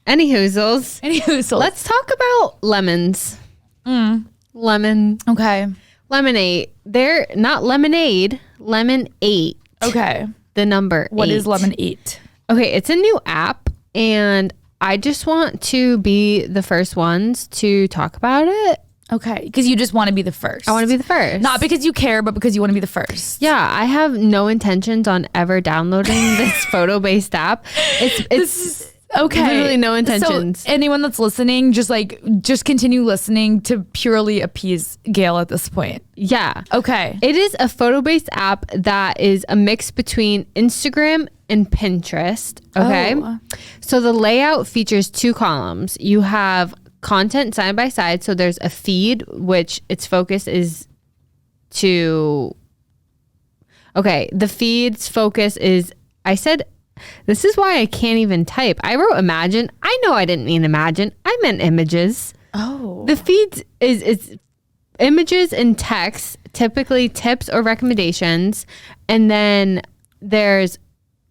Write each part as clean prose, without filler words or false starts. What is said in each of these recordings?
Any hoozles. Let's talk about lemons. Lemon. Okay. Lemon8. They're not lemonade. Lemon8. Okay. The number What 8. is Lemon8? Okay, it's a new app, and I just want to be the first ones to talk about it. Okay, because you just want to be the first. I want to be the first. Not because you care, but because you want to be the first. Yeah, I have no intentions on ever downloading this photo-based app. It's okay. Literally no intentions. So anyone that's listening, just continue listening to purely appease Gail at this point. Yeah. Okay. It is a photo-based app that is a mix between Instagram and Pinterest. Okay. Oh. So the layout features 2 columns. You have content side by side. So there's a feed, which its focus is to... Okay. The feed's focus is... I said... This is why I can't even type. I wrote imagine. I know I didn't mean imagine. I meant images. Oh. The feeds is images and text, typically tips or recommendations. And then there's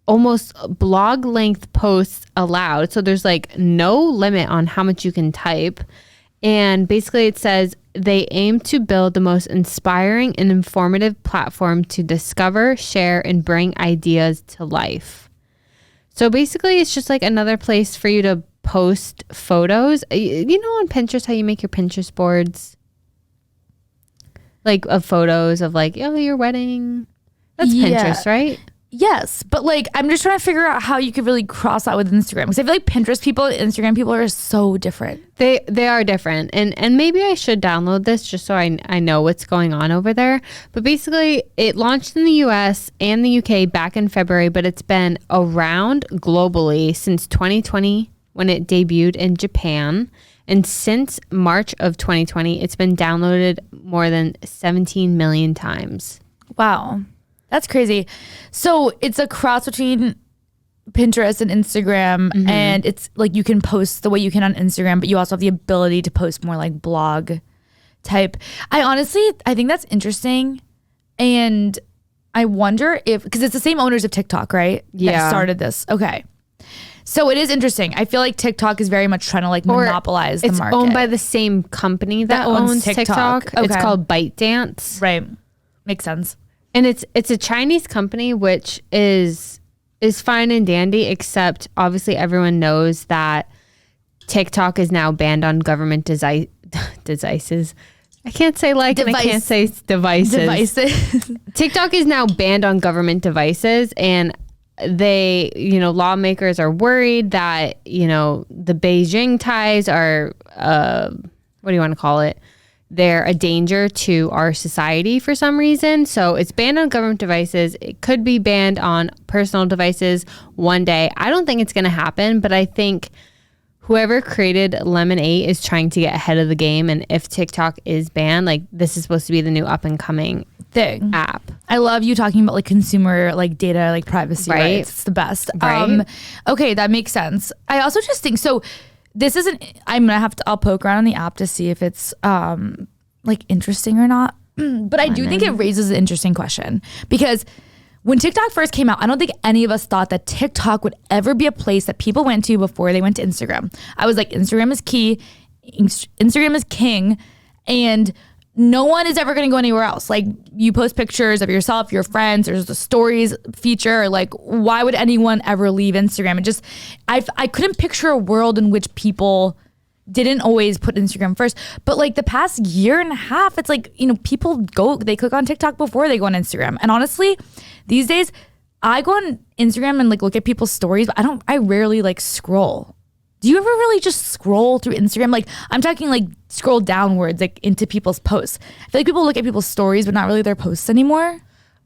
almost blog length posts allowed. So there's like no limit on how much you can type. And basically it says they aim to build the most inspiring and informative platform to discover, share, and bring ideas to life. So basically it's just like another place for you to post photos. You know on Pinterest how you make your Pinterest boards? Like of photos of like, oh, your wedding. That's Pinterest, right? Yes, but like I'm just trying to figure out how you could really cross that with Instagram, because I feel like Pinterest people and Instagram people are so different. They are different, and maybe I should download this just so I know what's going on over there. But basically, it launched in the U.S. and the U.K. back in February, but it's been around globally since 2020 when it debuted in Japan, and since March of 2020, it's been downloaded more than 17 million times. Wow. That's crazy. So it's a cross between Pinterest and Instagram, and it's like you can post the way you can on Instagram, but you also have the ability to post more like blog type. I think that's interesting, and I wonder if, because it's the same owners of TikTok, right? Yeah. That started this. Okay. So it is interesting. I feel like TikTok is very much trying to like monopolize the market. It's owned by the same company that owns TikTok. Okay. It's called ByteDance. Right. Makes sense. And it's a Chinese company, which is fine and dandy, except obviously everyone knows that TikTok is now banned on government devices. I can't say like, and I can't say devices. TikTok is now banned on government devices, and they, lawmakers are worried that, the Beijing ties are, what do you want to call it? They're a danger to our society for some reason. So it's banned on government devices. It could be banned on personal devices one day. I don't think it's going to happen, but I think whoever created Lemon8 is trying to get ahead of the game. And if TikTok is banned, like this is supposed to be the new up and coming thing app. I love you talking about like consumer like data, like privacy rights. It's the best. Right. Okay, that makes sense. I also just think so. This isn't, I'll poke around on the app to see if it's like interesting or not. But I do think it raises an interesting question, because when TikTok first came out, I don't think any of us thought that TikTok would ever be a place that people went to before they went to Instagram. I was like, Instagram is key, Instagram is king, and no one is ever going to go anywhere else. Like you post pictures of yourself, your friends, there's the stories feature. Like why would anyone ever leave Instagram? It just, I couldn't picture a world in which people didn't always put Instagram first. But like the past year and a half, it's like, people they click on TikTok before they go on Instagram. And honestly, these days I go on Instagram and like look at people's stories, but I rarely like scroll. Do you ever really just scroll through Instagram? Like I'm talking like scroll downwards, like into people's posts. I feel like people look at people's stories, but not really their posts anymore.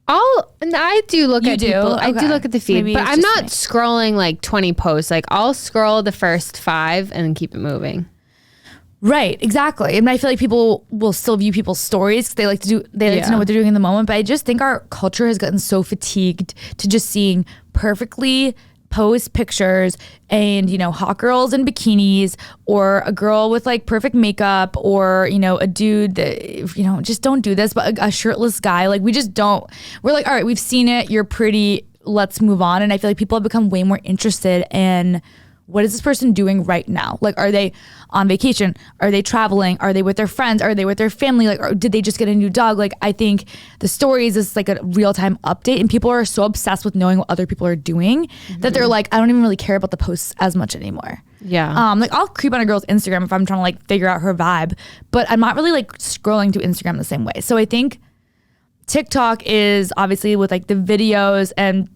I do look at people. Okay. I do look at the feed, Maybe but it's I'm just not scrolling like 20 posts. Like I'll scroll the first 5 and keep it moving. Right, exactly. And I feel like people will still view people's stories because they like to know what they're doing in the moment. But I just think our culture has gotten so fatigued to just seeing perfectly post pictures and hot girls in bikinis, or a girl with like perfect makeup, or a dude that just don't do this, but a shirtless guy. Like we're like, all right, we've seen it, you're pretty, let's move on. And I feel like people have become way more interested in what is this person doing right now? Like, are they on vacation? Are they traveling? Are they with their friends? Are they with their family? Like, or did they just get a new dog? Like, I think the stories is like a real-time update, and people are so obsessed with knowing what other people are doing that they're like, I don't even really care about the posts as much anymore. Yeah. Like, I'll creep on a girl's Instagram if I'm trying to like figure out her vibe, but I'm not really like scrolling through Instagram the same way. So I think TikTok is obviously with like the videos, and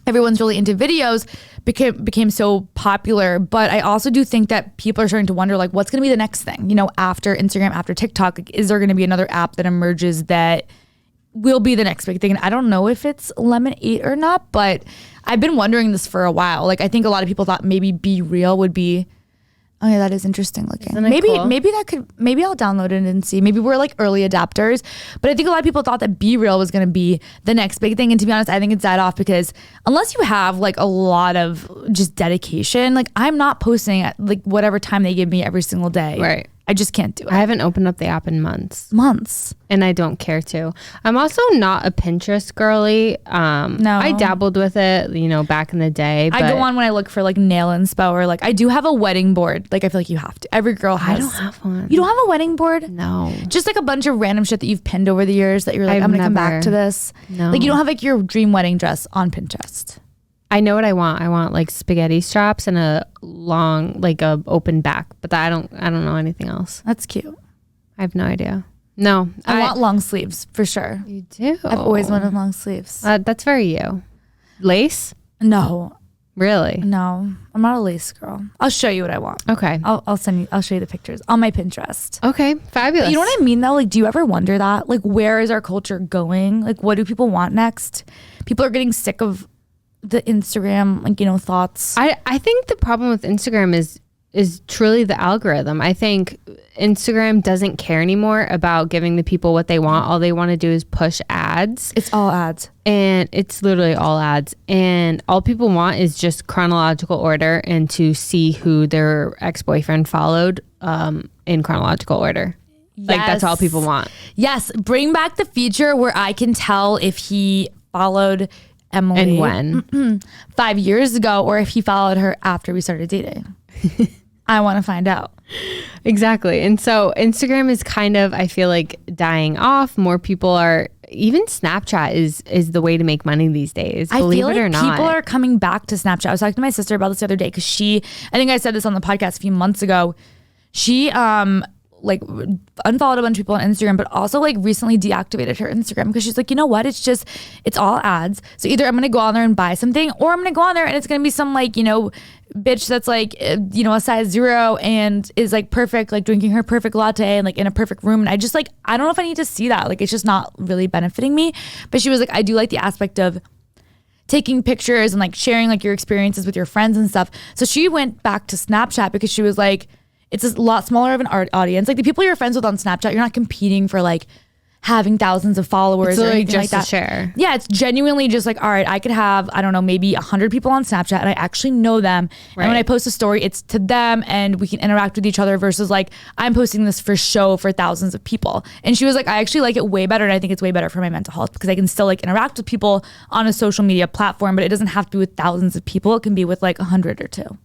everyone's really into videos, became so popular. But I also do think that people are starting to wonder, like, what's going to be the next thing, you know, after Instagram, after TikTok? Like, is there going to be another app that emerges that will be the next big thing? And I don't know if it's Lemon8 or not, but I've been wondering this for a while. Like, I think a lot of people thought maybe Be Real would be, oh yeah, that is interesting looking. Maybe cool? maybe I'll download it and see. Maybe we're like early adapters. But I think a lot of people thought that Be Real was going to be the next big thing. And to be honest, I think it's died off, because unless you have like a lot of just dedication, like I'm not posting at like whatever time they give me every single day. Right. I just can't do it. I haven't opened up the app in months. And I don't care to. I'm also not a Pinterest girly. No. I dabbled with it, you know, back in the day. I go on when I look for like nail inspo, or like I do have a wedding board. Like I feel like you have to. Every girl has. I don't have one. You don't have a wedding board? No. Just like a bunch of random shit that you've pinned over the years that you're like, I'm going to come back to this. No. Like you don't have like your dream wedding dress on Pinterest. I know what I want. I want like spaghetti straps and a long, like a open back, but I don't know anything else. That's cute. I have no idea. No. I want long sleeves for sure. You do? I've always wanted long sleeves. That's very you. Lace? No. Really? No. I'm not a lace girl. I'll show you what I want. Okay. I'll show you the pictures on my Pinterest. Okay. Fabulous. But you know what I mean though? Like, do you ever wonder that? Like, where is our culture going? Like, what do people want next? People are getting sick of the Instagram, like, you know, thoughts. I think the problem with Instagram is truly the algorithm. I think Instagram doesn't care anymore about giving the people what they want. All they want to do is push ads. It's all ads. And it's literally all ads. And all people want is just chronological order and to see who their ex-boyfriend followed in chronological order. Yes. Like, that's all people want. Yes. Bring back the feature where I can tell if he followed Emily and when 5 years ago, or if he followed her after we started dating. I want to find out. Exactly. And so Instagram is kind of, I feel like, dying off. More people are, even Snapchat is the way to make money these days. Believe it or not. People are coming back to Snapchat. I was talking to my sister about this the other day, because I think I said this on the podcast a few months ago. She like unfollowed a bunch of people on Instagram, but also like recently deactivated her Instagram, because she's like, you know what? It's all ads. So either I'm going to go on there and buy something, or I'm going to go on there and it's going to be some like, you know, bitch that's like, you know, a size 0 and is like perfect, like drinking her perfect latte and like in a perfect room. And I just like, I don't know if I need to see that. Like, it's just not really benefiting me. But she was like, I do like the aspect of taking pictures and like sharing like your experiences with your friends and stuff. So she went back to Snapchat, because she was like, it's a lot smaller of an audience. Like, the people you're friends with on Snapchat, you're not competing for like having thousands of followers or anything like that. To share. Yeah, it's genuinely just like, all right, I could have, I don't know, maybe 100 people on Snapchat and I actually know them. Right. And when I post a story, it's to them and we can interact with each other, versus like, I'm posting this for show for thousands of people. And she was like, I actually like it way better, and I think it's way better for my mental health, because I can still like interact with people on a social media platform, but it doesn't have to be with thousands of people. It can be with like 100 or 2.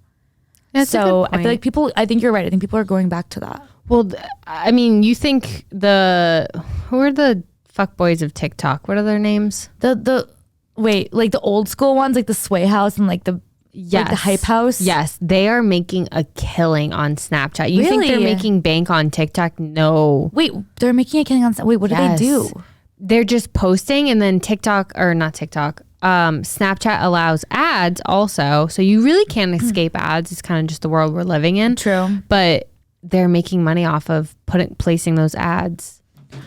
That's so I feel like I think you're right. I think people are going back to that. Well, I mean, you think who are the fuckboys of TikTok? What are their names? Like the old school ones, like the Sway House and like the Hype House. Yes, they are making a killing on Snapchat. You think they're making bank on TikTok? No. Wait, they're making a killing on Snapchat. Wait, what do they do? They're just posting, and then Snapchat allows ads also, so you really can't escape ads. It's kind of just the world we're living in. True. But they're making money off of placing those ads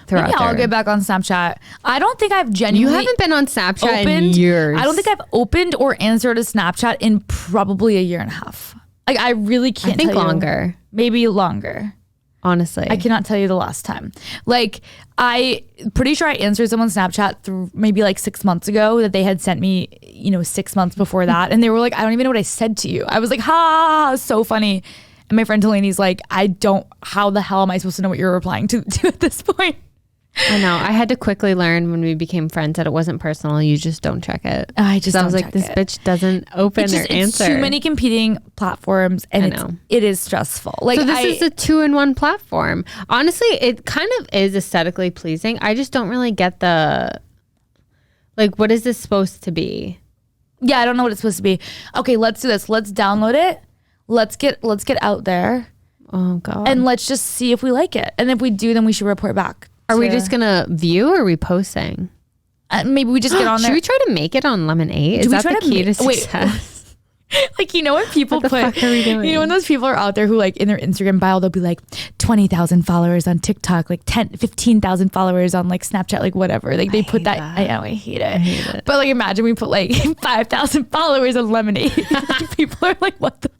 throughout. Maybe I'll get back on Snapchat. I don't think I've genuinely... You haven't been on Snapchat in years. I don't think I've opened or answered a Snapchat in probably a year and a half. Like, I really can't tell you. I think longer. Maybe longer. Honestly, I cannot tell you the last time. Like, I pretty sure I answered someone's Snapchat through maybe like 6 months ago that they had sent me, you know, 6 months before that. And they were like, I don't even know what I said to you. I was like, ha, so funny. And my friend Delaney's like, how the hell am I supposed to know what you're replying to at this point? I know. I had to quickly learn when we became friends that it wasn't personal. You just don't check it. I was like, this bitch doesn't open or answer. It's too many competing platforms, and it is stressful. Like, so this is a 2-in-1 platform. Honestly, it kind of is aesthetically pleasing. I just don't really get what is this supposed to be? Yeah, I don't know what it's supposed to be. Okay, let's do this. Let's download it. Let's get out there. Oh God. And let's just see if we like it. And if we do, then we should report back. Are we just gonna view, or are we posting? Maybe we just get on there. Should we try to make it on Lemon8? Is that the key to success? Like, you know, when people what the fuck are we doing? You know, when those people are out there who, like, in their Instagram bio, they'll be like 20,000 followers on TikTok, like 15,000 followers on like Snapchat, like whatever. Like they put that. I know, I hate it. But like, imagine we put like 5,000 followers on Lemon8. People are like, what the